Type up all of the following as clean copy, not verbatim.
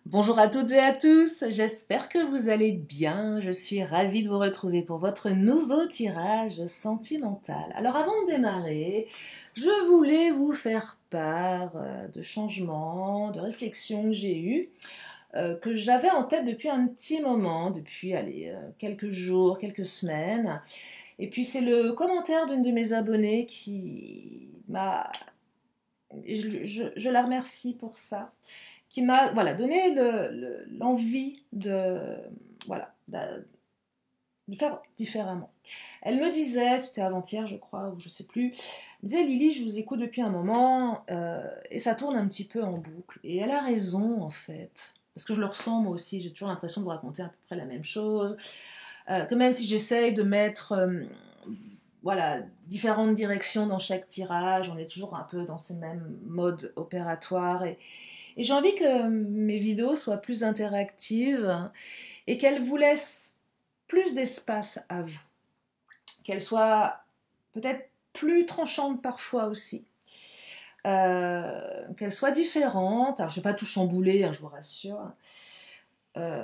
Bonjour à toutes et à tous, j'espère que vous allez bien. Je suis ravie de vous retrouver pour votre nouveau tirage sentimental. Alors avant de démarrer, je voulais vous faire part de changements, de réflexions que j'ai eues, que j'avais en tête depuis un petit moment, depuis quelques jours, quelques semaines. Et puis c'est le commentaire d'une de mes abonnées qui m'a... je la remercie pour ça, qui m'a donné l'envie de faire différemment. Elle me disait, c'était avant-hier je crois, ou je sais plus, elle me disait Lily, je vous écoute depuis un moment et ça tourne un petit peu en boucle. Et elle a raison en fait, parce que je le ressens moi aussi, j'ai toujours l'impression de vous raconter à peu près la même chose, que même si j'essaye de mettre différentes directions dans chaque tirage, on est toujours un peu dans ce même mode opératoire et j'ai envie que mes vidéos soient plus interactives et qu'elles vous laissent plus d'espace à vous. Qu'elles soient peut-être plus tranchantes parfois aussi. Qu'elles soient différentes. Alors, je ne vais pas tout chambouler, hein, je vous rassure.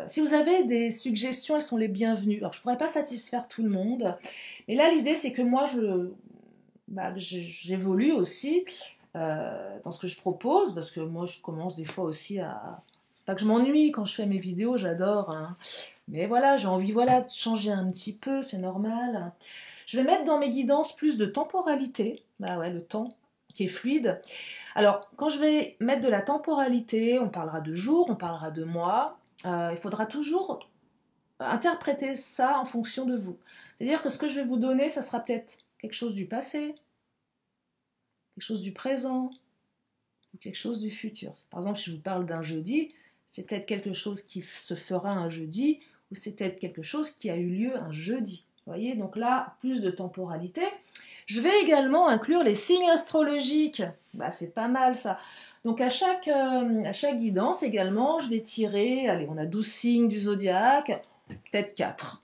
Si vous avez des suggestions, elles sont les bienvenues. Alors, je ne pourrais pas satisfaire tout le monde. Mais là, l'idée, c'est que moi, j'évolue aussi dans ce que je propose, parce que moi je commence des fois aussi à... Pas que je m'ennuie quand je fais mes vidéos, j'adore, hein. Mais voilà, j'ai envie de changer un petit peu, c'est normal. Je vais mettre dans mes guidances plus de temporalité, bah ouais, le temps qui est fluide. Alors, quand je vais mettre de la temporalité, on parlera de jours, on parlera de mois, il faudra toujours interpréter ça en fonction de vous. C'est-à-dire que ce que je vais vous donner, ça sera peut-être quelque chose du passé, quelque chose du présent, ou quelque chose du futur. Par exemple, si je vous parle d'un jeudi, c'est peut-être quelque chose qui se fera un jeudi, ou c'est peut-être quelque chose qui a eu lieu un jeudi. Vous voyez, donc là, plus de temporalité. Je vais également inclure les signes astrologiques. Bah, c'est pas mal ça. Donc à chaque guidance également, je vais tirer, allez, on a 12 signes du zodiaque, peut-être 4.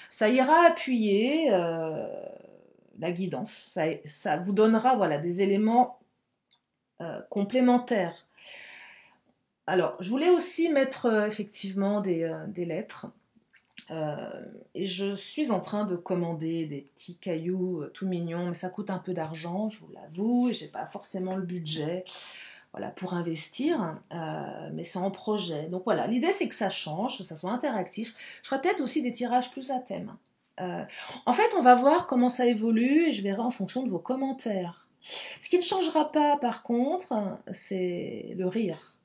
Ça ira appuyer la guidance. Ça vous donnera des éléments complémentaires. Alors, je voulais aussi mettre effectivement des lettres. Et je suis en train de commander des petits cailloux tout mignons, mais ça coûte un peu d'argent, je vous l'avoue, et j'ai pas forcément le budget pour investir, mais c'est en projet. Donc voilà, l'idée c'est que ça change, que ça soit interactif. Je ferai peut-être aussi des tirages plus à thème. Euh, En fait, on va voir comment ça évolue et je verrai en fonction de vos commentaires. Ce qui ne changera pas, par contre, c'est le rire,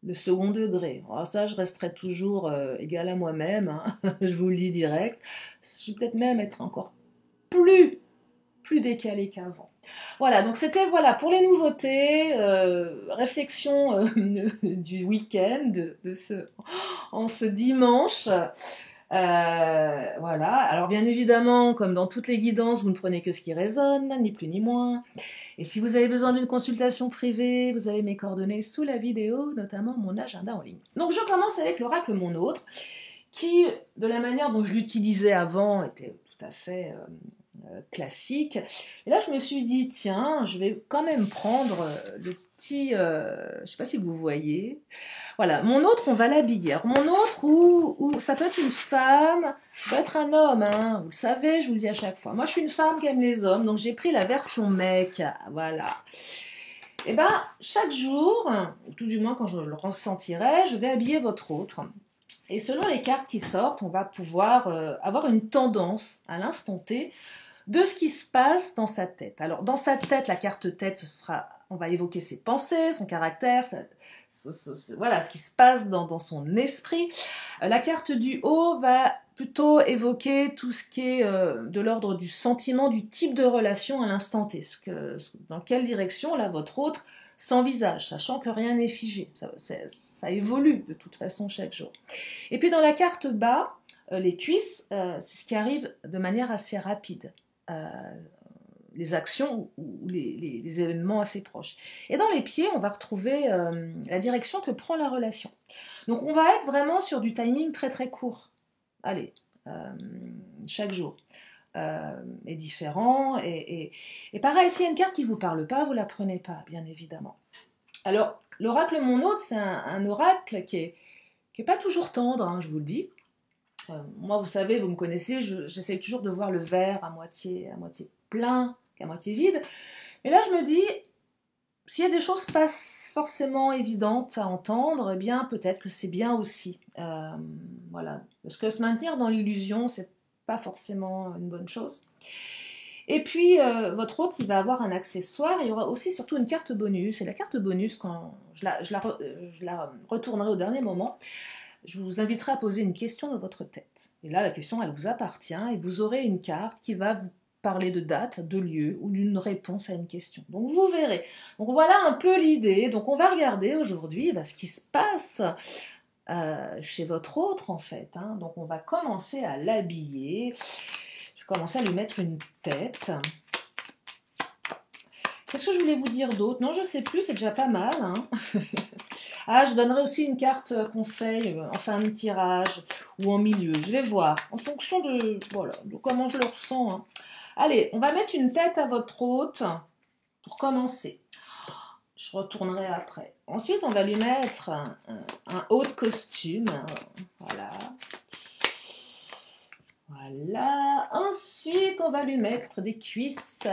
le second degré. Alors ça, je resterai toujours égale à moi-même, hein. Je vous le dis direct. Je vais peut-être même être encore plus décalé qu'avant. Voilà, donc c'était pour les nouveautés, réflexion du week-end, en ce dimanche. Voilà, alors bien évidemment, comme dans toutes les guidances, vous ne prenez que ce qui résonne, ni plus ni moins. Et si vous avez besoin d'une consultation privée, vous avez mes coordonnées sous la vidéo, notamment mon agenda en ligne. Donc je commence avec l'oracle Mon Autre, qui, de la manière dont je l'utilisais avant, était tout à fait classique. Et là, je me suis dit, tiens, je vais quand même prendre le petit... je ne sais pas si vous voyez. Voilà, mon autre, on va l'habiller. Alors, mon autre, ou ça peut être une femme, ça peut être un homme, hein, vous le savez, je vous le dis à chaque fois. Moi, je suis une femme qui aime les hommes, donc j'ai pris la version mec, voilà. Et ben, chaque jour, ou tout du moins quand je le ressentirai, je vais habiller votre autre. Et selon les cartes qui sortent, on va pouvoir avoir une tendance à l'instant T de ce qui se passe dans sa tête. Alors, dans sa tête, la carte tête, on va évoquer ses pensées, son caractère, ce qui se passe dans son esprit. La carte du haut va plutôt évoquer tout ce qui est de l'ordre du sentiment, du type de relation à l'instant T. Dans quelle direction, là, votre autre s'envisage, sachant que rien n'est figé. Ça évolue de toute façon chaque jour. Et puis dans la carte bas, les cuisses, c'est ce qui arrive de manière assez rapide. Euh, les actions ou les événements assez proches. Et dans les pieds, on va retrouver la direction que prend la relation. Donc on va être vraiment sur du timing très très court. Allez, chaque jour est différent. Et pareil, s'il y a une carte qui ne vous parle pas, vous ne la prenez pas, bien évidemment. Alors, l'oracle Mon Hôte, c'est un oracle qui est pas toujours tendre, hein, je vous le dis. Moi, vous savez, vous me connaissez, j'essaie toujours de voir le verre à moitié plein qu'à moitié vide. Mais là, je me dis, s'il y a des choses pas forcément évidentes à entendre, eh bien, peut-être que c'est bien aussi. Voilà. Parce que se maintenir dans l'illusion, c'est pas forcément une bonne chose. Et puis, votre hôte, il va avoir un accessoire. Il y aura aussi surtout une carte bonus. Et la carte bonus, quand je la retournerai au dernier moment, je vous inviterai à poser une question dans votre tête. Et là, la question, elle vous appartient et vous aurez une carte qui va vous parler de date, de lieu ou d'une réponse à une question. Donc, vous verrez. Donc, voilà un peu l'idée. Donc, on va regarder aujourd'hui ce qui se passe chez votre autre, en fait. Hein. Donc, on va commencer à l'habiller. Je vais commencer à lui mettre une tête. Qu'est-ce que je voulais vous dire d'autre? Non, je ne sais plus, c'est déjà pas mal. Hein. Ah, je donnerai aussi une carte conseil en fin de tirage ou en milieu. Je vais voir, en fonction de comment je le ressens. Hein. Allez, on va mettre une tête à votre hôte pour commencer. Je retournerai après. Ensuite, on va lui mettre un haut de costume. Voilà. Voilà. Ensuite, on va lui mettre des cuisses.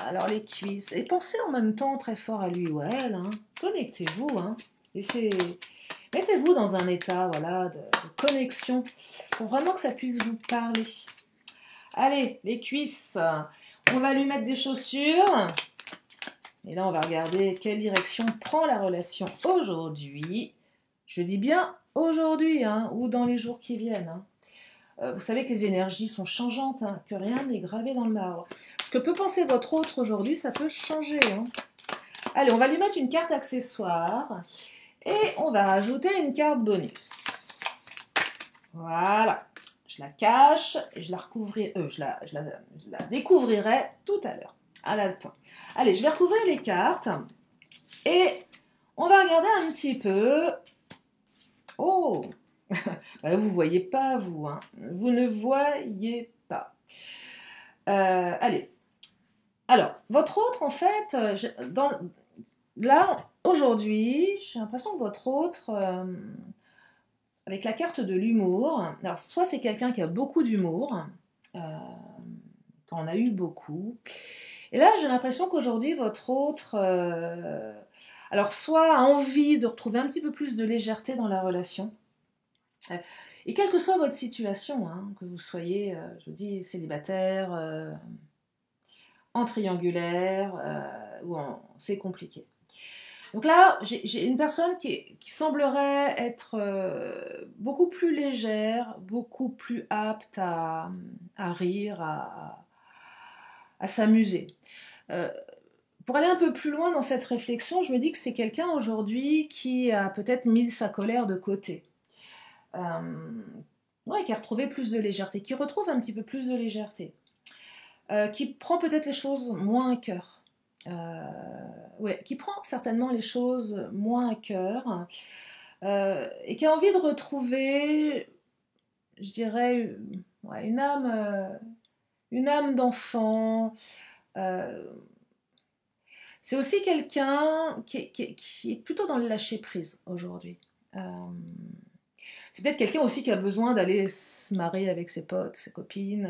Alors, les cuisses. Et pensez en même temps très fort à lui ou à elle. Hein. Connectez-vous. Hein. Mettez-vous dans un état de connexion pour vraiment que ça puisse vous parler. Allez, les cuisses. On va lui mettre des chaussures. Et là, on va regarder quelle direction prend la relation aujourd'hui. Je dis bien aujourd'hui, hein, ou dans les jours qui viennent. Hein. Vous savez que les énergies sont changeantes, hein, que rien n'est gravé dans le marbre. Ce que peut penser votre autre aujourd'hui, ça peut changer. Hein. Allez, on va lui mettre une carte accessoire et on va rajouter une carte bonus. Voilà. Je la cache et je la découvrirai tout à l'heure, à la fin. Allez, je vais recouvrir les cartes et on va regarder un petit peu. Oh! Vous ne voyez pas, vous. Hein. Vous ne voyez pas. Allez. Alors, votre autre, en fait, là, aujourd'hui, j'ai l'impression que votre autre, avec la carte de l'humour, alors soit c'est quelqu'un qui a beaucoup d'humour, quand on a eu beaucoup, et là, j'ai l'impression qu'aujourd'hui, votre autre, alors soit a envie de retrouver un petit peu plus de légèreté dans la relation, et quelle que soit votre situation, hein, que vous soyez, je vous dis, célibataire, en triangulaire, c'est compliqué. Donc là, j'ai une personne qui semblerait être beaucoup plus légère, beaucoup plus apte à rire, à s'amuser. Pour aller un peu plus loin dans cette réflexion, je me dis que c'est quelqu'un aujourd'hui qui a peut-être mis sa colère de côté. Qui a retrouvé plus de légèreté, qui retrouve un petit peu plus de légèreté, qui prend peut-être les choses moins à cœur, qui prend certainement les choses moins à cœur, et qui a envie de retrouver, je dirais, une âme d'enfant. C'est aussi quelqu'un qui est plutôt dans le lâcher-prise aujourd'hui. C'est peut-être quelqu'un aussi qui a besoin d'aller se marrer avec ses potes, ses copines.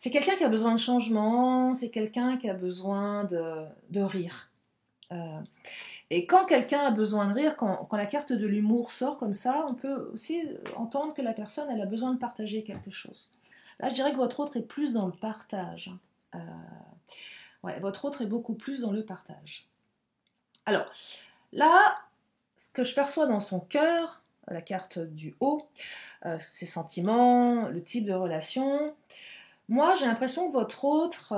C'est quelqu'un qui a besoin de changement, c'est quelqu'un qui a besoin de rire. Et quand quelqu'un a besoin de rire, quand la carte de l'humour sort comme ça, on peut aussi entendre que la personne elle a besoin de partager quelque chose. Là, je dirais que votre autre est plus dans le partage. Votre autre est beaucoup plus dans le partage. Alors, là, ce que je perçois dans son cœur, la carte du haut, ses sentiments, le type de relation. Moi, j'ai l'impression que votre autre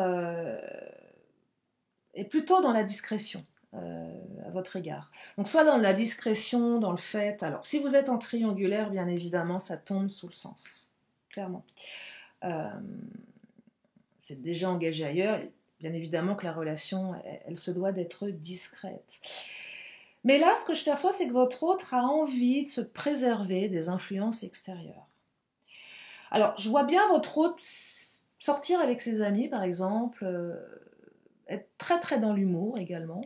est plutôt dans la discrétion à votre égard. Donc, soit dans la discrétion, dans le fait... Alors, si vous êtes en triangulaire, bien évidemment, ça tombe sous le sens. Clairement. C'est déjà engagé ailleurs. Bien évidemment que la relation, elle se doit d'être discrète. Mais là, ce que je perçois, c'est que votre autre a envie de se préserver des influences extérieures. Alors, je vois bien votre autre sortir avec ses amis, par exemple, être très très dans l'humour également.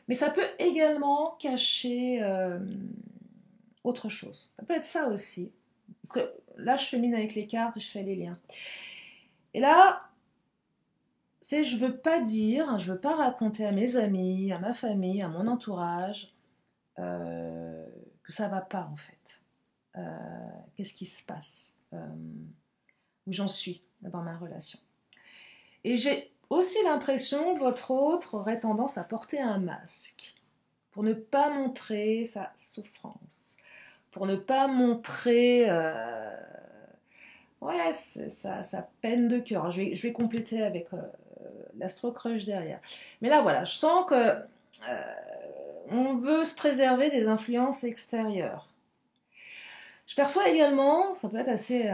Mais ça peut également cacher autre chose. Ça peut être ça aussi. Parce que là, je chemine avec les cartes, je fais les liens. Et là, je veux pas dire, je veux pas raconter à mes amis, à ma famille, à mon entourage que ça va pas en fait. Qu'est-ce qui se passe, où j'en suis dans ma relation. Et j'ai aussi l'impression que votre autre aurait tendance à porter un masque pour ne pas montrer sa souffrance, pour ne pas montrer sa peine de cœur. Je vais compléter avec l'astro-crush derrière. Mais là, voilà, je sens que on veut se préserver des influences extérieures. Je perçois également, ça peut être assez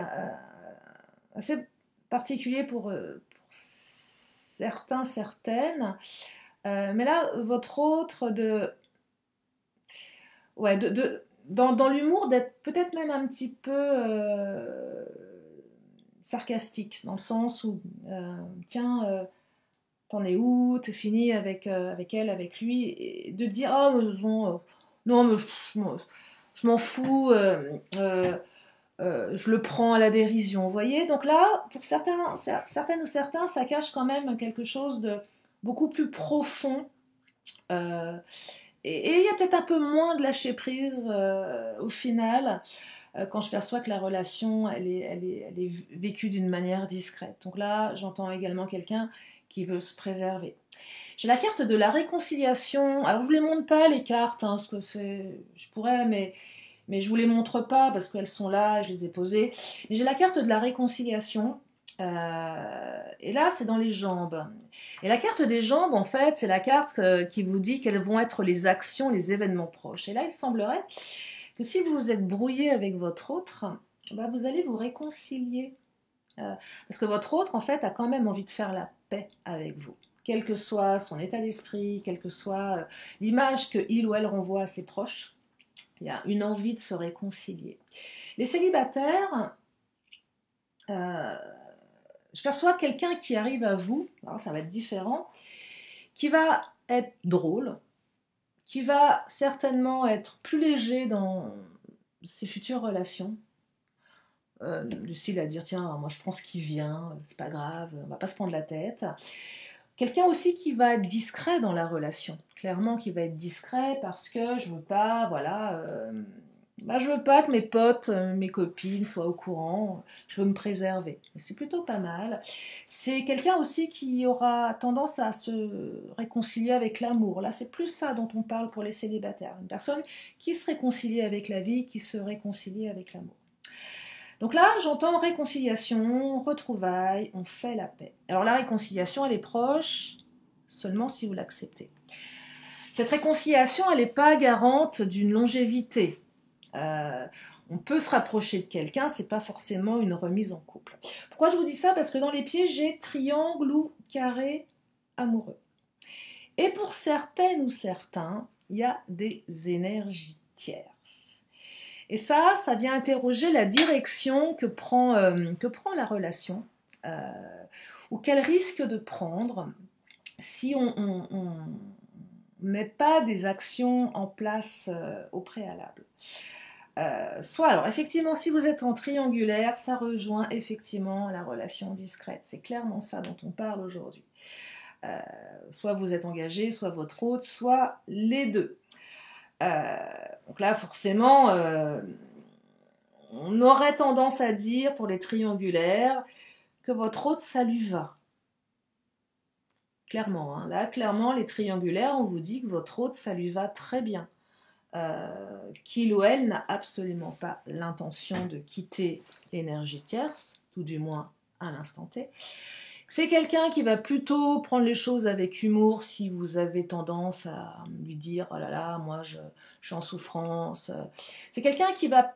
particulier pour certains, certaines, mais là, votre autre dans l'humour, d'être peut-être même un petit peu sarcastique, dans le sens où, tiens, t'en es où, t'es fini avec elle, avec lui, et de dire, oh, non, mais je m'en fous, je le prends à la dérision, vous voyez. Donc là, pour certaines ou certains, ça cache quand même quelque chose de beaucoup plus profond. Et il y a peut-être un peu moins de lâcher prise au final, quand je perçois que la relation, elle est vécue d'une manière discrète. Donc là, j'entends également quelqu'un qui veut se préserver. J'ai la carte de la réconciliation. Alors, je ne vous les montre pas, les cartes, hein, parce que je pourrais, mais je ne vous les montre pas parce qu'elles sont là, je les ai posées. Mais j'ai la carte de la réconciliation. Et là, c'est dans les jambes. Et la carte des jambes, en fait, c'est la carte qui vous dit quelles vont être les actions, les événements proches. Et là, il semblerait que si vous vous êtes brouillé avec votre autre, bah, vous allez vous réconcilier. Parce que votre autre, en fait, a quand même envie de faire la paix avec vous. Quel que soit son état d'esprit, quelle que soit l'image qu'il ou elle renvoie à ses proches, il y a une envie de se réconcilier. Les célibataires, je perçois quelqu'un qui arrive à vous, alors ça va être différent, qui va être drôle, qui va certainement être plus léger dans ses futures relations, du style à dire tiens, moi je prends ce qui vient, c'est pas grave, on va pas se prendre la tête. Quelqu'un aussi qui va être discret dans la relation, clairement qui va être discret parce que je veux pas, je veux pas que mes potes, mes copines soient au courant, je veux me préserver. C'est plutôt pas mal. C'est quelqu'un aussi qui aura tendance à se réconcilier avec l'amour. Là, c'est plus ça dont on parle pour les célibataires. Une personne qui se réconcilie avec la vie, qui se réconcilie avec l'amour. Donc là, j'entends réconciliation, retrouvailles, on fait la paix. Alors la réconciliation, elle est proche seulement si vous l'acceptez. Cette réconciliation, elle n'est pas garante d'une longévité. On peut se rapprocher de quelqu'un, c'est pas forcément une remise en couple. Pourquoi je vous dis ça? Parce que dans les pieds, j'ai triangle ou carré amoureux. Et pour certaines ou certains, il y a des énergies tierces. Et ça vient interroger la direction que prend la relation, ou qu'elle risque de prendre si on ne met pas des actions en place au préalable. Soit, alors effectivement, si vous êtes en triangulaire, ça rejoint effectivement la relation discrète. C'est clairement ça dont on parle aujourd'hui. Soit vous êtes engagé, soit votre hôte, soit les deux. Donc là, forcément, on aurait tendance à dire pour les triangulaires que votre hôte, ça lui va. Clairement, hein. Là, clairement, les triangulaires, on vous dit que votre hôte, ça lui va très bien. Qu'il ou elle n'a absolument pas l'intention de quitter l'énergie tierce, tout du moins à l'instant T. C'est quelqu'un qui va plutôt prendre les choses avec humour si vous avez tendance à lui dire « Oh là là, moi je suis en souffrance ». C'est quelqu'un qui va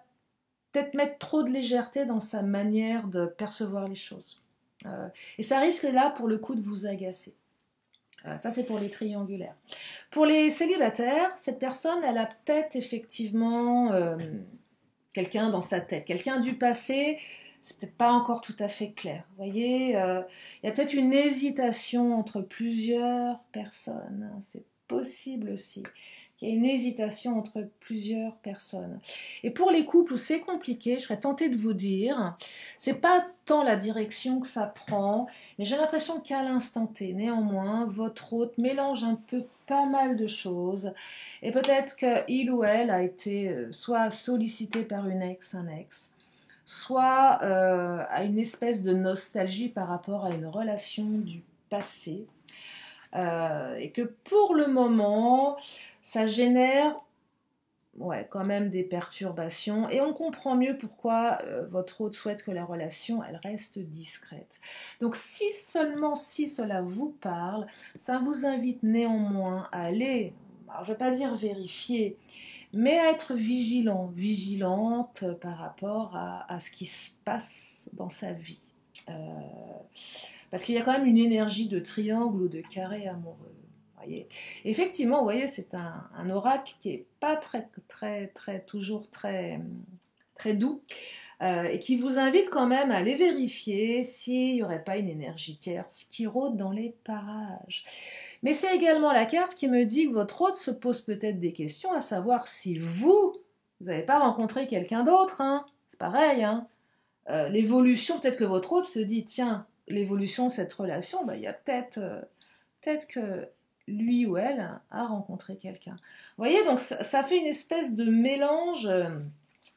peut-être mettre trop de légèreté dans sa manière de percevoir les choses. Et ça risque là, pour le coup, de vous agacer. Ça, c'est pour les triangulaires. Pour les célibataires, cette personne, elle a peut-être effectivement quelqu'un dans sa tête, quelqu'un du passé, c'est peut-être pas encore tout à fait clair. Vous voyez, il y a peut-être une hésitation entre plusieurs personnes. C'est possible aussi qu'il y ait une hésitation entre plusieurs personnes. Et pour les couples où c'est compliqué, je serais tentée de vous dire, c'est pas tant la direction que ça prend, mais j'ai l'impression qu'à l'instant T, néanmoins, votre hôte mélange un peu pas mal de choses, et peut-être qu'il ou elle a été soit sollicité par une ex, un ex, soit à une espèce de nostalgie par rapport à une relation du passé, et que pour le moment, ça génère quand même des perturbations, et on comprend mieux pourquoi votre hôte souhaite que la relation elle reste discrète. Donc si seulement si cela vous parle, ça vous invite néanmoins à aller, alors je ne vais pas dire vérifier, mais à être vigilant, vigilante par rapport à ce qui se passe dans sa vie. Euh, Parce qu'il y a quand même une énergie de triangle ou de carré amoureux. Voyez. Effectivement, vous voyez, c'est un oracle qui n'est pas toujours très doux, et qui vous invite quand même à aller vérifier s'il n'y aurait pas une énergie tierce qui rôde dans les parages. Mais c'est également la carte qui me dit que votre hôte se pose peut-être des questions, à savoir si vous n'avez pas rencontré quelqu'un d'autre, hein. C'est pareil, hein. L'évolution, peut-être que votre hôte se dit, tiens, l'évolution de cette relation, il y a peut-être que lui ou elle a rencontré quelqu'un. Vous voyez, donc ça fait une espèce de mélange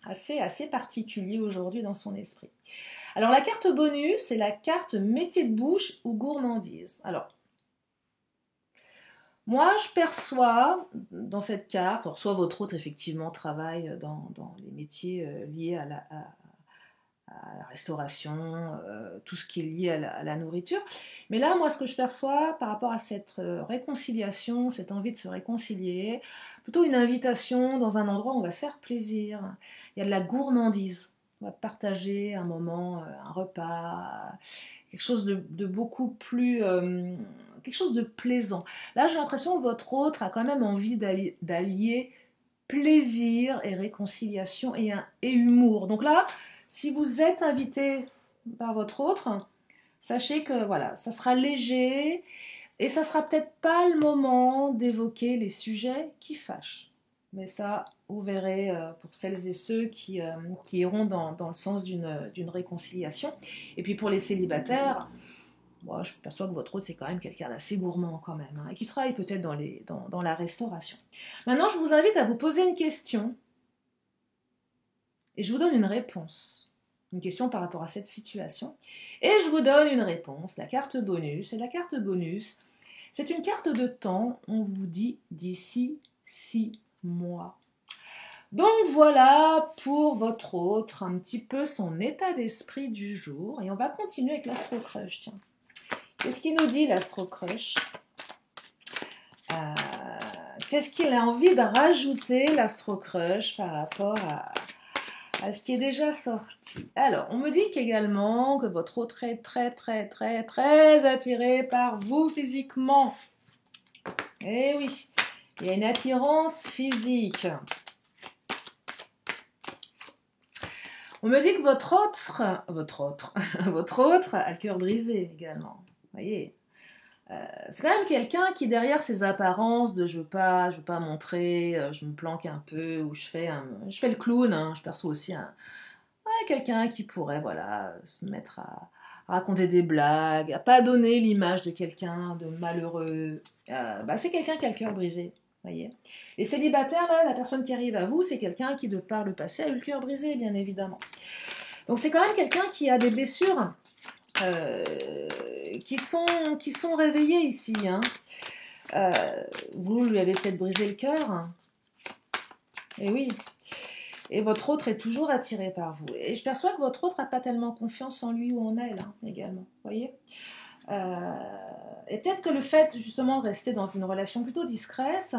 assez particulier aujourd'hui dans son esprit. Alors la carte bonus, c'est la carte métier de bouche ou gourmandise. Alors, moi, je perçois dans cette carte, alors soit votre hôte effectivement travaille dans les métiers liés à la restauration, tout ce qui est lié à la nourriture. Mais là, moi, ce que je perçois par rapport à cette réconciliation, cette envie de se réconcilier, plutôt une invitation dans un endroit où on va se faire plaisir. Il y a de la gourmandise. On va partager un moment, un repas, quelque chose de beaucoup plus... quelque chose de plaisant. Là, j'ai l'impression que votre autre a quand même envie d'allier plaisir et réconciliation et humour. Donc là, si vous êtes invité par votre autre, sachez que voilà, ça sera léger et ça sera peut-être pas le moment d'évoquer les sujets qui fâchent. Mais ça, vous verrez pour celles et ceux qui iront dans le sens d'une réconciliation. Et puis pour les célibataires, moi, je perçois que votre hôte, c'est quand même quelqu'un d'assez gourmand quand même, hein, et qui travaille peut-être dans la restauration. Maintenant, je vous invite à vous poser une question et je vous donne une réponse. Une question par rapport à cette situation. Et je vous donne une réponse, la carte bonus. Et la carte bonus, c'est une carte de temps, on vous dit d'ici 6 mois. Donc voilà pour votre autre, un petit peu son état d'esprit du jour. Et on va continuer avec l'Astro Crush, tiens. Qu'est-ce qu'il nous dit l'Astro Crush ? Qu'est-ce qu'il a envie de rajouter l'Astro Crush par rapport à ce qui est déjà sorti? Alors, on me dit qu'également que votre autre est très attiré par vous physiquement. Eh oui, il y a une attirance physique. On me dit que votre autre a le cœur brisé également. Vous voyez, c'est quand même quelqu'un qui, derrière ses apparences de je veux pas montrer, je me planque un peu, ou je fais le clown, hein, je perçois aussi quelqu'un qui pourrait se mettre à raconter des blagues, à pas donner l'image de quelqu'un de malheureux. C'est quelqu'un qui a le cœur brisé. Voyez. Les célibataires, là, la personne qui arrive à vous, c'est quelqu'un qui, de par le passé, a eu le cœur brisé, bien évidemment. Donc c'est quand même quelqu'un qui a des blessures qui sont réveillées ici. Hein. Vous lui avez peut-être brisé le cœur. Et oui. Et votre autre est toujours attiré par vous. Et je perçois que votre autre n'a pas tellement confiance en lui ou en elle, hein, également. Voyez. Et peut-être que le fait justement de rester dans une relation plutôt discrète,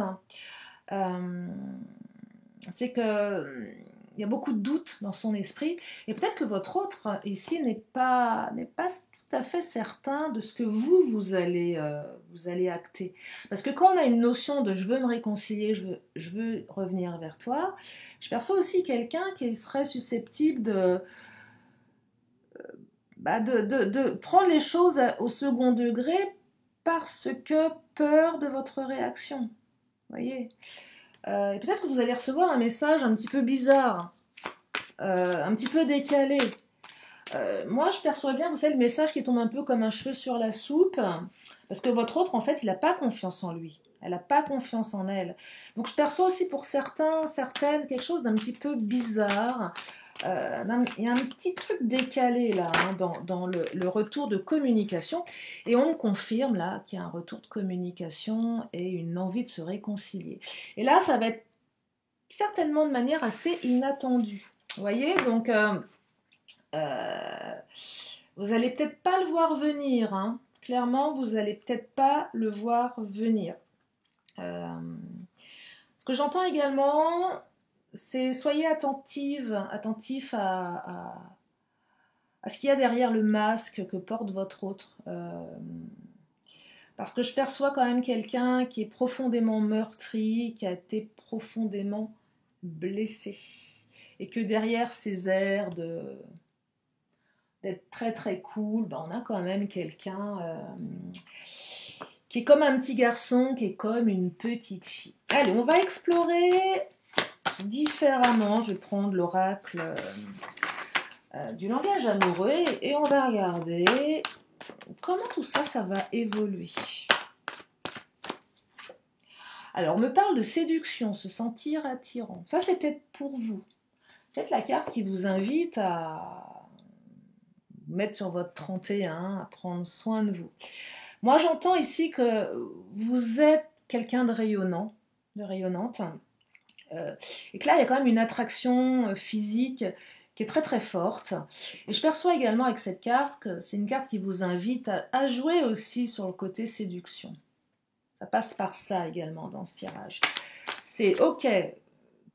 c'est que il y a beaucoup de doutes dans son esprit, et peut-être que votre autre ici n'est pas tout à fait certain de ce que vous allez acter. Parce que quand on a une notion de je veux me réconcilier, je veux revenir vers toi, je perçois aussi quelqu'un qui serait susceptible de prendre les choses au second degré parce que peur de votre réaction. voyez. Et peut-être que vous allez recevoir un message un petit peu bizarre, un petit peu décalé. Moi, je perçois bien, vous savez, le message qui tombe un peu comme un cheveu sur la soupe, parce que votre autre, en fait, il n'a pas confiance en lui. Elle n'a pas confiance en elle. Donc, je perçois aussi pour certains, certaines, quelque chose d'un petit peu bizarre. Il y a un petit truc décalé là, hein, dans le retour de communication. Et on me confirme là qu'il y a un retour de communication et une envie de se réconcilier. Et là, ça va être certainement de manière assez inattendue. Vous voyez, donc... vous allez peut-être pas le voir venir, hein. Clairement, vous allez peut-être pas le voir venir. Ce que j'entends également, c'est soyez attentifs à ce qu'il y a derrière le masque que porte votre autre. Parce que je perçois quand même quelqu'un qui est profondément meurtri, qui a été profondément blessé. Et que derrière ces airs d'être très très cool, ben on a quand même quelqu'un qui est comme un petit garçon, qui est comme une petite fille. Allez, on va explorer différemment. Je vais prendre l'oracle du langage amoureux et on va regarder comment tout ça, ça va évoluer. Alors, on me parle de séduction, se sentir attirant. Ça, c'est peut-être pour vous. Peut-être la carte qui vous invite à mettre sur votre 31, à prendre soin de vous. Moi, j'entends ici que vous êtes quelqu'un de rayonnant, de rayonnante, et que là, il y a quand même une attraction physique qui est très très forte. Et je perçois également avec cette carte que c'est une carte qui vous invite à jouer aussi sur le côté séduction. Ça passe par ça également dans ce tirage. C'est ok,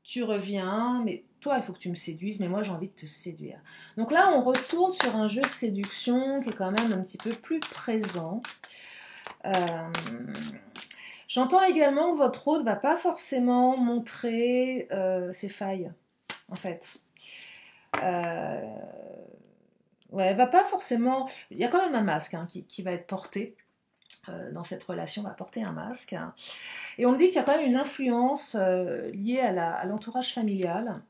tu reviens, mais toi, il faut que tu me séduises, mais moi, j'ai envie de te séduire. Donc là, on retourne sur un jeu de séduction qui est quand même un petit peu plus présent. J'entends également que votre hôte ne va pas forcément montrer ses failles, en fait. Ouais, va pas forcément... Il y a quand même un masque hein, qui va être porté. Dans cette relation, va porter un masque. Et on me dit qu'il y a quand même une influence liée à l'entourage familial,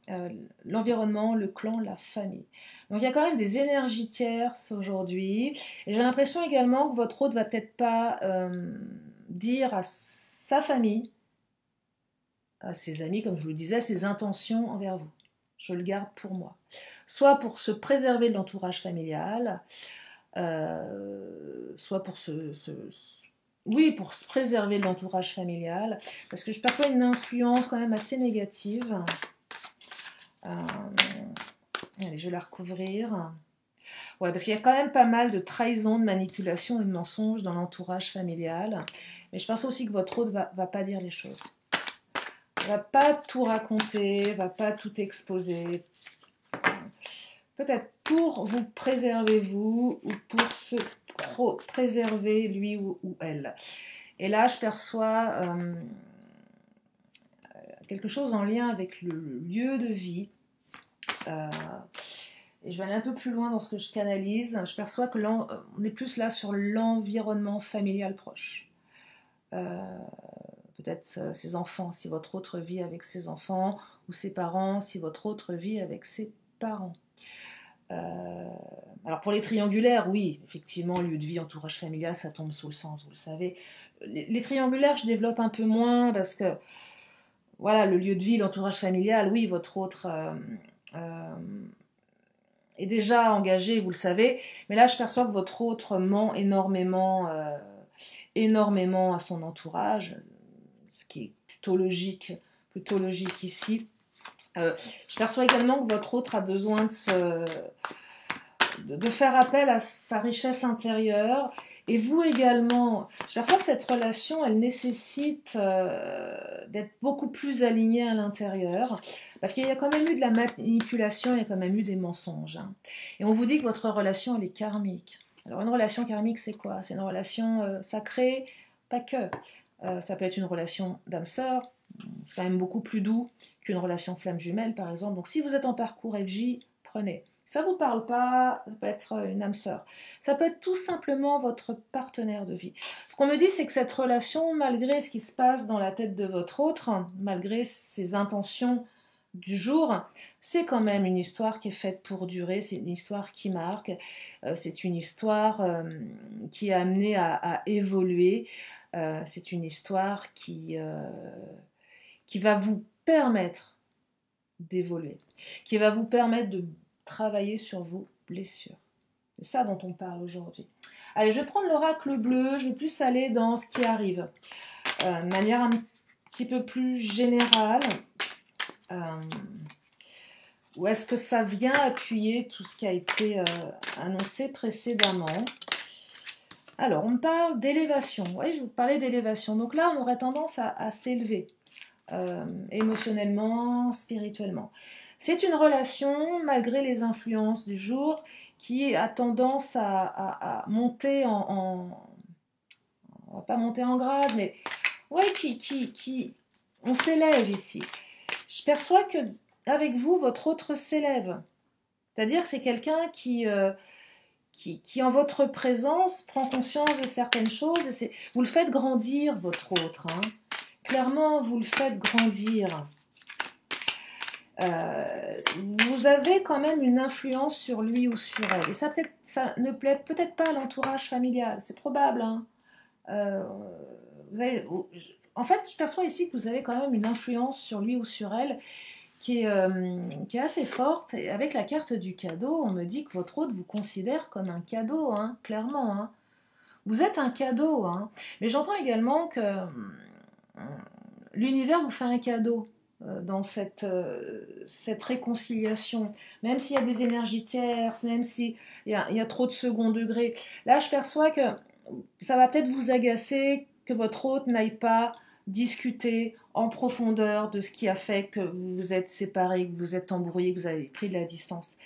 l'environnement, le clan, la famille. Donc il y a quand même des énergies tierces aujourd'hui. Et j'ai l'impression également que votre hôte va peut-être pas dire à sa famille, à ses amis, comme je vous le disais, ses intentions envers vous. Je le garde pour moi. Soit pour se préserver de l'entourage familial, soit pour pour se préserver de l'entourage familial, parce que je perçois une influence quand même assez négative. Allez, je vais la recouvrir. Ouais, parce qu'il y a quand même pas mal de trahison, de manipulation et de mensonges dans l'entourage familial. Mais je pense aussi que votre hôte va pas dire les choses. Va pas tout raconter, va pas tout exposer. Peut-être pour vous préserver vous ou pour se préserver lui ou elle. Et là, je perçois quelque chose en lien avec le lieu de vie. Et je vais aller un peu plus loin dans ce que je canalise. Je perçois que on est plus là sur l'environnement familial proche. Peut-être ses enfants, si votre autre vit avec ses enfants, ou ses parents, si votre autre vit avec ses parents. Alors pour les triangulaires, oui, effectivement, lieu de vie, entourage familial, ça tombe sous le sens, vous le savez. Les triangulaires, je développe un peu moins parce que, voilà, le lieu de vie, l'entourage familial, oui, votre autre est déjà engagé, vous le savez, mais là, je perçois que votre autre ment énormément à son entourage, ce qui est plutôt logique ici. Je perçois également que votre autre a besoin de faire appel à sa richesse intérieure. Et vous également, je perçois que cette relation, elle nécessite d'être beaucoup plus alignée à l'intérieur. Parce qu'il y a quand même eu de la manipulation, il y a quand même eu des mensonges. Hein. Et on vous dit que votre relation, elle est karmique. Alors une relation karmique, c'est quoi? C'est une relation sacrée, pas que. Ça peut être une relation d'âme-sœur, c'est quand même beaucoup plus doux qu'une relation flamme jumelle, par exemple. Donc si vous êtes en parcours FJ, prenez. Ça vous parle pas, ça peut être une âme sœur. Ça peut être tout simplement votre partenaire de vie. Ce qu'on me dit, c'est que cette relation, malgré ce qui se passe dans la tête de votre autre, malgré ses intentions du jour, c'est quand même une histoire qui est faite pour durer, c'est une histoire qui marque, c'est une histoire qui est amenée à évoluer, c'est une histoire qui va vous permettre d'évoluer, qui va vous permettre de travailler sur vos blessures. C'est ça dont on parle aujourd'hui. Allez, je vais prendre l'oracle bleu, je vais plus aller dans ce qui arrive, de manière un petit peu plus générale. Où est-ce que ça vient appuyer tout ce qui a été annoncé précédemment? Alors, on parle d'élévation. Oui, je vous parlais d'élévation. Donc là, on aurait tendance à s'élever émotionnellement, spirituellement. C'est une relation, malgré les influences du jour, qui a tendance à monter on va pas monter en grade, mais ouais, on s'élève ici. Je perçois que avec vous, votre autre s'élève. C'est-à-dire que c'est quelqu'un qui, en votre présence, prend conscience de certaines choses. Et vous le faites grandir, votre autre. Hein. Clairement, vous le faites grandir. Vous avez quand même une influence sur lui ou sur elle. Et ça ne plaît peut-être pas à l'entourage familial. C'est probable. Hein. En fait, je perçois ici que vous avez quand même une influence sur lui ou sur elle qui est assez forte. Et avec la carte du cadeau, on me dit que votre hôte vous considère comme un cadeau, hein, clairement. Hein. Vous êtes un cadeau. Hein. Mais j'entends également que l'univers vous fait un cadeau dans cette réconciliation. Même s'il y a des énergies tierces, même s'il y a trop de second degré. Là, je perçois que ça va peut-être vous agacer que votre hôte n'aille pas discuter en profondeur de ce qui a fait que vous vous êtes séparés, que vous êtes embrouillés, que vous avez pris de la distance.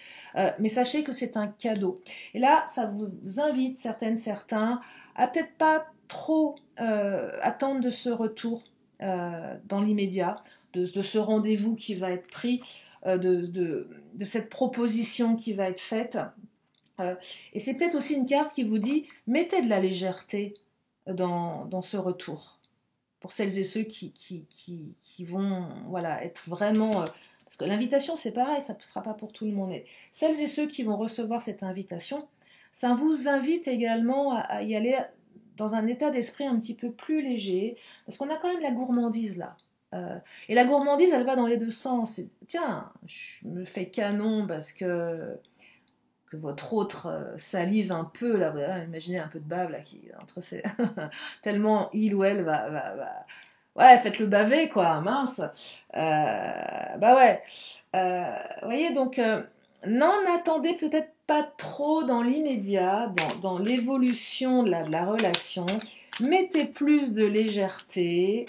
Mais sachez que c'est un cadeau. Et là, ça vous invite, certains, à peut-être pas trop attendre de ce retour dans l'immédiat, de ce rendez-vous qui va être pris, de cette proposition qui va être faite. Et c'est peut-être aussi une carte qui vous dit, mettez de la légèreté dans ce retour. Pour celles et ceux qui vont être vraiment... parce que l'invitation, c'est pareil, ça ne sera pas pour tout le monde. Mais celles et ceux qui vont recevoir cette invitation, ça vous invite également à y aller dans un état d'esprit un petit peu plus léger, parce qu'on a quand même la gourmandise là. Et la gourmandise, elle va dans les deux sens. Tiens, je me fais canon parce que votre autre salive un peu, là, voilà, imaginez un peu de bave là, entre ces... tellement il ou elle va... Ouais, faites-le baver, quoi, mince. Bah ouais. Vous voyez, donc, n'en attendez peut-être pas trop dans l'immédiat, dans l'évolution de la relation. Mettez plus de légèreté.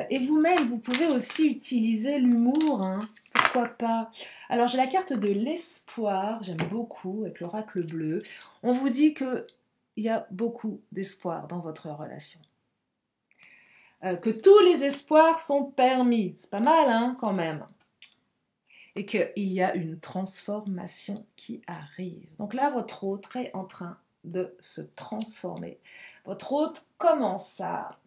Et vous-même, vous pouvez aussi utiliser l'humour, hein. Pourquoi pas? Alors, j'ai la carte de l'espoir, j'aime beaucoup, avec l'oracle bleu. On vous dit qu'il y a beaucoup d'espoir dans votre relation. Que tous les espoirs sont permis. C'est pas mal, hein, quand même. Et qu'il y a une transformation qui arrive. Donc là, votre autre est en train de se transformer. Votre autre commence à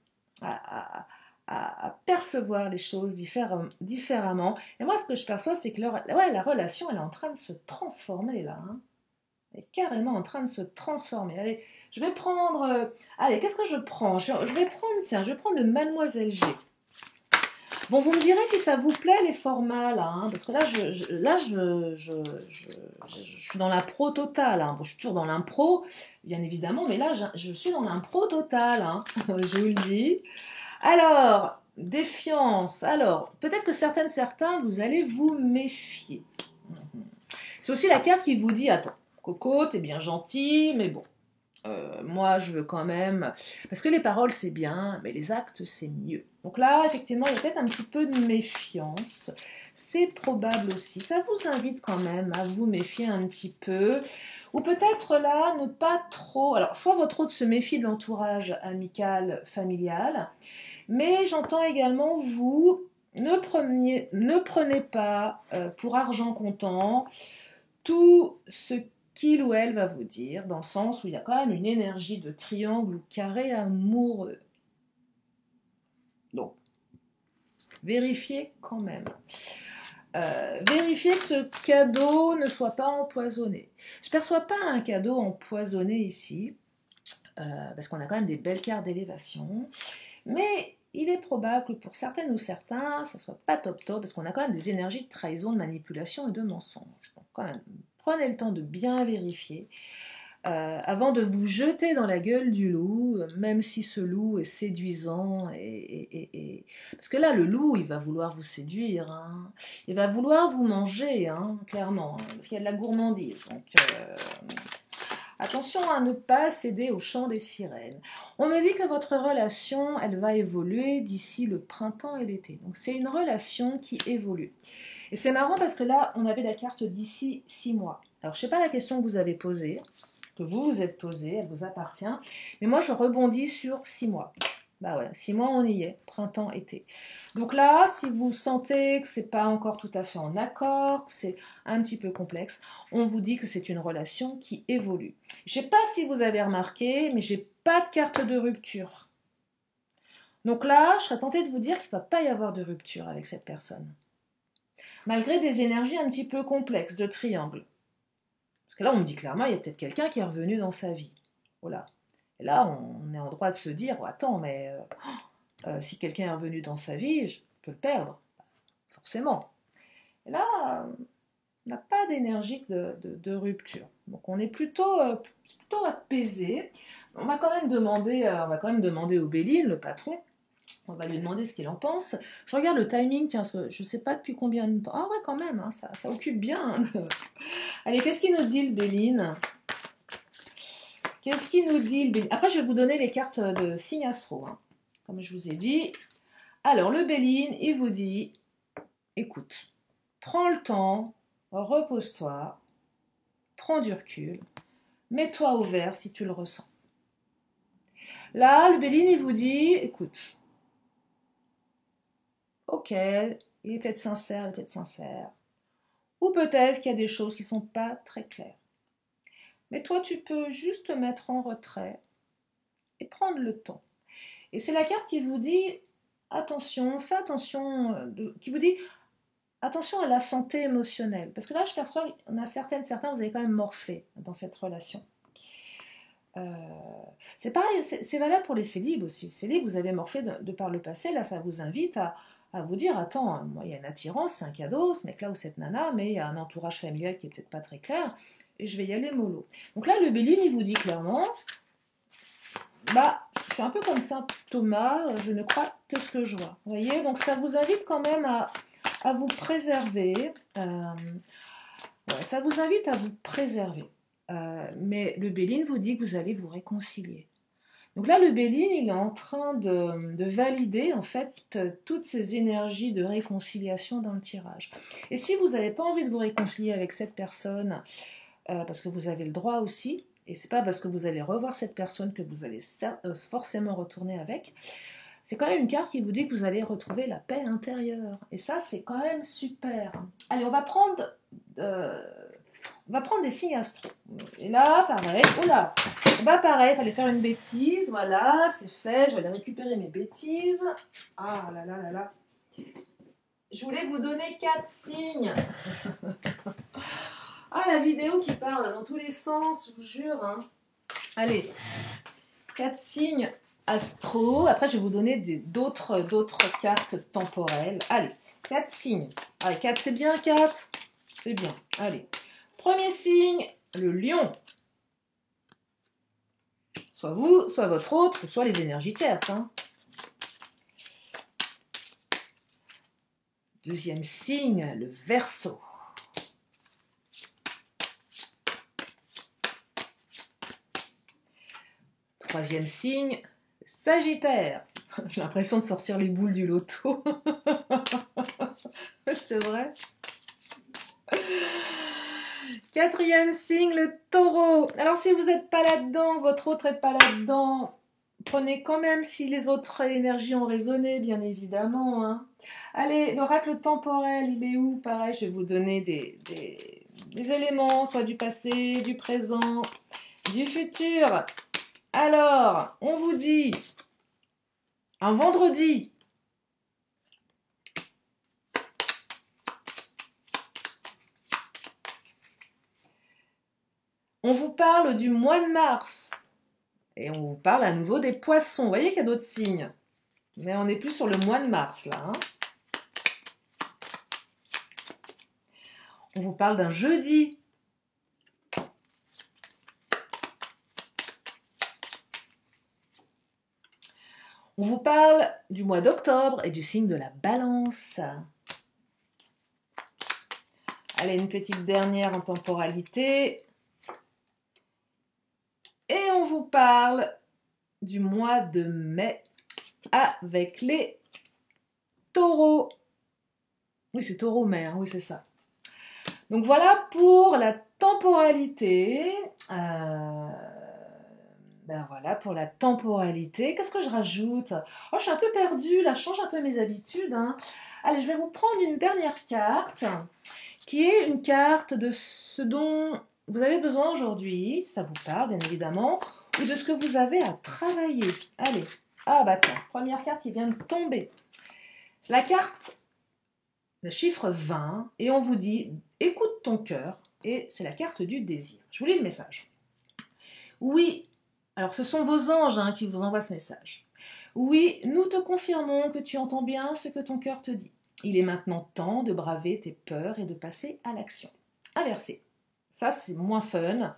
percevoir les choses différemment. Et moi, ce que je perçois, c'est que la relation, elle est en train de se transformer, là. Hein. Elle est carrément en train de se transformer. Allez, je vais prendre... allez, qu'est-ce que je prends? Je vais prendre le Mademoiselle G. Bon, vous me direz si ça vous plaît, les formats, là. Hein, parce que là, je suis dans l'impro totale. Hein. Bon, je suis toujours dans l'impro, bien évidemment, mais là, je suis dans l'impro totale. Hein, je vous le dis. Alors, défiance. Alors, peut-être que certains, vous allez vous méfier. C'est aussi la carte qui vous dit, attends, Coco, t'es bien gentil, mais bon, moi, je veux quand même... Parce que les paroles, c'est bien, mais les actes, c'est mieux. Donc là, effectivement, il y a peut-être un petit peu de méfiance. C'est probable aussi. Ça vous invite quand même à vous méfier un petit peu. Ou peut-être là, ne pas trop... Alors, soit votre hôte se méfie de l'entourage amical, familial, mais j'entends également, vous, ne prenez pas pour argent comptant tout ce qu'il ou elle va vous dire, dans le sens où il y a quand même une énergie de triangle ou carré amoureux. Donc, vérifiez quand même. Vérifiez que ce cadeau ne soit pas empoisonné. Je ne perçois pas un cadeau empoisonné ici, parce qu'on a quand même des belles cartes d'élévation, mais il est probable que pour certaines ou certains, ça ne soit pas top, parce qu'on a quand même des énergies de trahison, de manipulation et de mensonge. Donc quand même, prenez le temps de bien vérifier. Avant de vous jeter dans la gueule du loup, même si ce loup est séduisant, parce que là, le loup, il va vouloir vous séduire, hein. Il va vouloir vous manger, hein, clairement, hein, parce qu'il y a de la gourmandise. Donc, attention à ne pas céder au chant des sirènes. On me dit que votre relation, elle va évoluer d'ici le printemps et l'été. Donc, c'est une relation qui évolue. Et c'est marrant parce que là, on avait la carte d'ici 6 mois. Alors, je ne sais pas la question que vous avez posée, que vous vous êtes posée, elle vous appartient. Mais moi, je rebondis sur 6 mois. Bah ouais, 6 mois, on y est, printemps, été. Donc là, si vous sentez que c'est pas encore tout à fait en accord, que c'est un petit peu complexe, on vous dit que c'est une relation qui évolue. Je sais pas si vous avez remarqué, mais j'ai pas de carte de rupture. Donc là, je serais tentée de vous dire qu'il ne va pas y avoir de rupture avec cette personne. Malgré des énergies un petit peu complexes, de triangle. Parce que là, on me dit clairement, il y a peut-être quelqu'un qui est revenu dans sa vie. Voilà. Et là, on est en droit de se dire, oh, attends, mais si quelqu'un est revenu dans sa vie, je peux le perdre. Forcément. Et là, on n'a pas d'énergie de rupture. Donc on est plutôt apaisé. On va quand même demander au Béline, le patron. On va lui demander ce qu'il en pense. Je regarde le timing, tiens, parce que je ne sais pas depuis combien de temps. Ah ouais, quand même, hein, ça occupe bien. Allez, qu'est-ce qu'il nous dit, le Béline? Qu'est-ce qu'il nous dit, le Béline? Après, je vais vous donner les cartes de signe astro, hein, comme je vous ai dit. Alors, le Béline, il vous dit, écoute, prends le temps, repose-toi, prends du recul, mets-toi au vert si tu le ressens. Là, le Béline, il vous dit, écoute, ok, il est peut-être sincère, ou peut-être qu'il y a des choses qui ne sont pas très claires. Mais toi, tu peux juste te mettre en retrait et prendre le temps. Et c'est la carte qui vous dit, attention, fais attention, qui vous dit, attention à la santé émotionnelle. Parce que là, je perçois, on a certains, vous avez quand même morflé dans cette relation. C'est pareil, c'est valable pour les célibes aussi. Célibes, vous avez morflé de par le passé, là, ça vous invite à vous dire, attends, moi, il y a une attirance, c'est un cadeau, ce mec-là ou cette nana, mais il y a un entourage familial qui est peut-être pas très clair, et je vais y aller mollo. Donc là, le Béline, il vous dit clairement, bah, je suis un peu comme Saint Thomas, je ne crois que ce que je vois. Vous voyez, donc ça vous invite quand même à vous préserver. Ça vous invite à vous préserver. Mais le Béline vous dit que vous allez vous réconcilier. Donc là, le Béline, il est en train de valider en fait toutes ces énergies de réconciliation dans le tirage. Et si vous n'avez pas envie de vous réconcilier avec cette personne, parce que vous avez le droit aussi, et c'est pas parce que vous allez revoir cette personne que vous allez forcément retourner avec, c'est quand même une carte qui vous dit que vous allez retrouver la paix intérieure. Et ça, c'est quand même super. Allez, on va prendre des signes astro. Et là, pareil, oula, bah pareil, il fallait faire une bêtise, voilà, c'est fait, je vais aller récupérer mes bêtises. Ah là là là là. Je voulais vous donner 4 signes. Ah, la vidéo qui parle dans tous les sens, je vous jure. Hein. Allez, 4 signes astro. Après, je vais vous donner d'autres cartes temporelles. Allez, 4 signes. Allez, 4, c'est bien, 4. C'est bien. Allez. Premier signe, le lion. Soit vous, soit votre autre, soit les énergies tierces. Hein. Deuxième signe, le Verseau. Troisième signe, le Sagittaire. J'ai l'impression de sortir les boules du loto. C'est vrai. Quatrième signe, le Taureau. Alors si vous n'êtes pas là-dedans, votre autre n'est pas là-dedans, prenez quand même si les autres énergies ont résonné, bien évidemment. Hein. Allez, l'oracle temporel, il est où? Pareil, je vais vous donner des éléments, soit du passé, du présent, du futur. Alors, on vous dit, un vendredi, on vous parle du mois de mars. Et on vous parle à nouveau des poissons. Vous voyez qu'il y a d'autres signes. Mais on n'est plus sur le mois de mars, là. Hein. On vous parle d'un jeudi. On vous parle du mois d'octobre et du signe de la balance. Allez, une petite dernière en temporalité. Et on vous parle du mois de mai avec les taureaux. Oui, c'est taureau-mai, hein, oui, c'est ça. Donc voilà pour la temporalité. Ben voilà pour la temporalité. Qu'est-ce que je rajoute? Oh, je suis un peu perdue, là, je change un peu mes habitudes. Hein. Allez, je vais vous prendre une dernière carte, qui est une carte de ce dont vous avez besoin aujourd'hui, si ça vous parle, bien évidemment, ou de ce que vous avez à travailler. Allez, ah bah tiens, première carte qui vient de tomber. C'est la carte, le chiffre 20, et on vous dit, écoute ton cœur, et c'est la carte du désir. Je vous lis le message. Oui, alors ce sont vos anges qui vous envoient ce message. Oui, nous te confirmons que tu entends bien ce que ton cœur te dit. Il est maintenant temps de braver tes peurs et de passer à l'action. Inversé. Ça, c'est moins fun.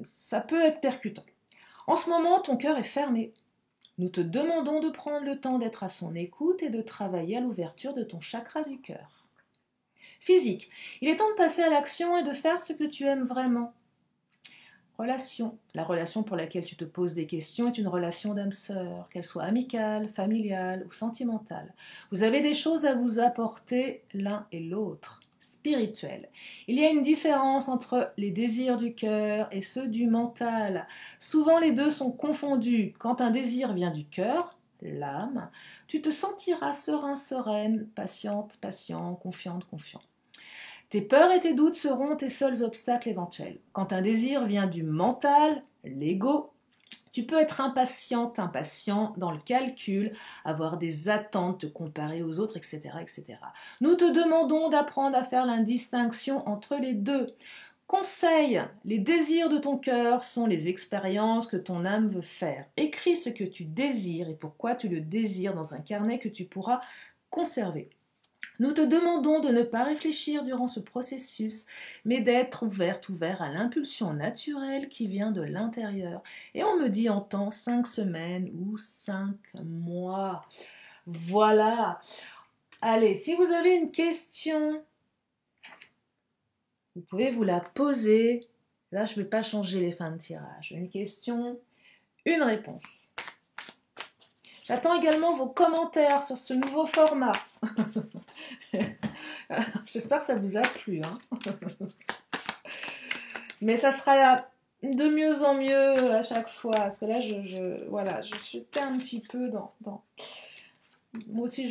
Ça peut être percutant. En ce moment, ton cœur est fermé. Nous te demandons de prendre le temps d'être à son écoute et de travailler à l'ouverture de ton chakra du cœur. Physique. Il est temps de passer à l'action et de faire ce que tu aimes vraiment. Relation. La relation pour laquelle tu te poses des questions est une relation d'âme sœur, qu'elle soit amicale, familiale ou sentimentale. Vous avez des choses à vous apporter l'un et l'autre. Spirituel. Il y a une différence entre les désirs du cœur et ceux du mental. Souvent les deux sont confondus. Quand un désir vient du cœur, l'âme, tu te sentiras serein, sereine, patiente, patient, confiante, confiant. Tes peurs et tes doutes seront tes seuls obstacles éventuels. Quand un désir vient du mental, l'ego, tu peux être impatiente, impatient dans le calcul, avoir des attentes, te comparer aux autres, etc., etc. Nous te demandons d'apprendre à faire l'indistinction entre les deux. Conseil, les désirs de ton cœur sont les expériences que ton âme veut faire. Écris ce que tu désires et pourquoi tu le désires dans un carnet que tu pourras conserver. Nous te demandons de ne pas réfléchir durant ce processus, mais d'être ouvert à l'impulsion naturelle qui vient de l'intérieur. Et on me dit en temps 5 semaines ou 5 mois. Voilà. Allez, si vous avez une question, vous pouvez vous la poser. Là, je ne vais pas changer les fins de tirage. Une question, une réponse. J'attends également vos commentaires sur ce nouveau format. J'espère que ça vous a plu. Mais ça sera de mieux en mieux à chaque fois. Parce que là, voilà, je suis un petit peu dans... Moi aussi,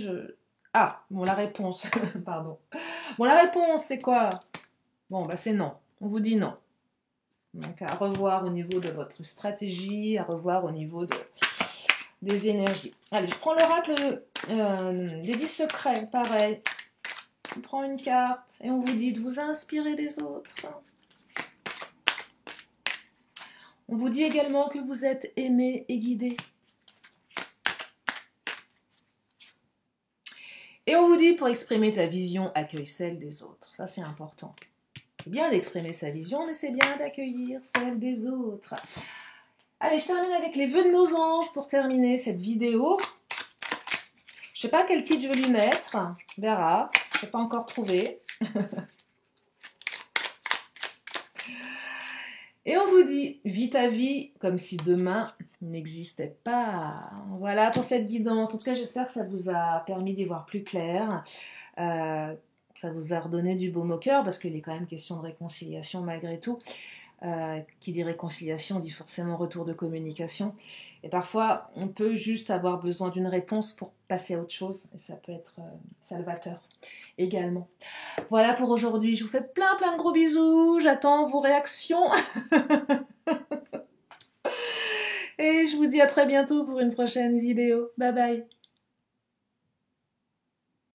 Ah, bon, la réponse. Pardon. Bon, la réponse, c'est quoi? Bon, bah c'est non. On vous dit non. Donc, à revoir au niveau de votre stratégie, à revoir au niveau des énergies. Allez, je prends l'oracle des 10 secrets, pareil. On prend une carte et on vous dit de vous inspirer des autres. On vous dit également que vous êtes aimé et guidé. Et on vous dit pour exprimer ta vision, accueille celle des autres. Ça, c'est important. C'est bien d'exprimer sa vision, mais c'est bien d'accueillir celle des autres. Allez, je termine avec les vœux de nos anges pour terminer cette vidéo. Je ne sais pas quel titre je vais lui mettre. On verra. Je n'ai pas encore trouvé. Et on vous dit, vis ta vie comme si demain n'existait pas. Voilà pour cette guidance. En tout cas, j'espère que ça vous a permis d'y voir plus clair. Ça vous a redonné du baume au cœur parce qu'il est quand même question de réconciliation malgré tout. Qui dit réconciliation dit forcément retour de communication. Et parfois, on peut juste avoir besoin d'une réponse pour passer à autre chose. Et ça peut être salvateur également. Voilà pour aujourd'hui. Je vous fais plein de gros bisous. J'attends vos réactions. Et je vous dis à très bientôt pour une prochaine vidéo. Bye bye.